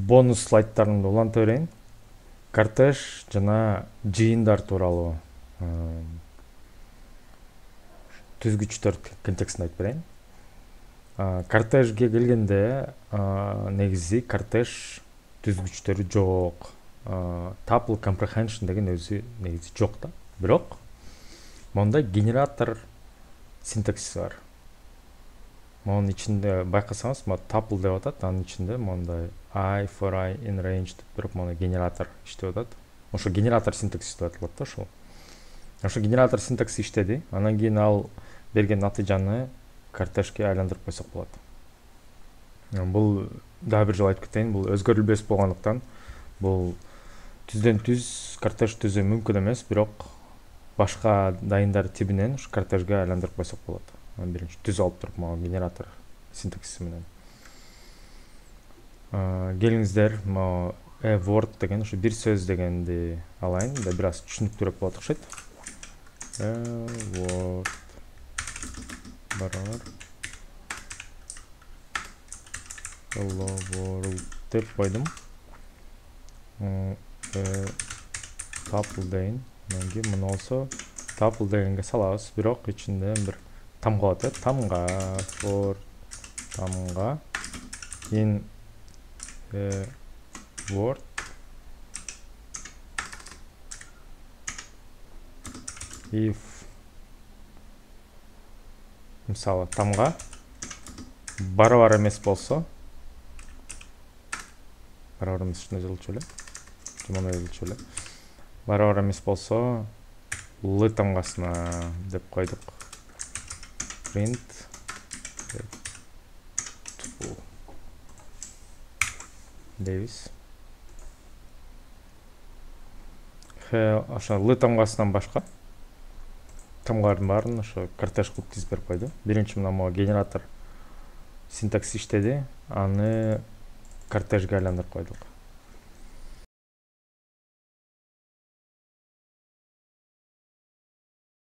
бонус слайдтарымды уланта берейин. Кортеж жана жыйындар тууралуу түзгүчтөр контекстин айтып берейин. Кортежге келгенде негизи кортеж түзгүчтөрү жок. Tuple comprehension деген өзү негизи жок да. Бирок монда генератор синтаксиси бар. Монун ичинде байкасаңыз, tuple деп атат, анын ичинде мондай I for I in range деп туруп, мону генератор иштеп атат. Ошо генератор синтаксиси деп аталат да ошол. Ошо генератор синтаксиси иштеди. Анан кийин ал берген натыйжаны кортежге айландырып койсок болот. Бул дагы бир жолу айтып кетейин, бул өзгөрүлбөс болгондуктан бул түздөн түз кортеж түзүү мүмкүн эмес, бирок башка дайындар тибинен ушу кортежге айландырып койсок болот. Биринчи түзүп алып туруп могу генератор синтаксиси менен. Келиңиздер, могу word деген ушу бир сөз дегенди алайын, да бир аз түшүнүктүүрөөк болот окшойт. Word барабар hello world деп койдум. Tuple дейин. Менги муну болсо tuple дегенге салабыз, бирок ичинде бир тамга болот, тамга for тамга in word if мисалы тамга барабар эмес болсо, барабар эмес ушундай жазылчу эле, мындай жазылчу эле, барабар эмес болсо л тамгасына деп койдук. Print дейбиз. Ошо л тамгасынан башка тамгалардын баарын ошо кортеж кылып тизип берип койду. Биринчи мына могу генератор синтаксис иштеди, аны кортежге айландырып койдук.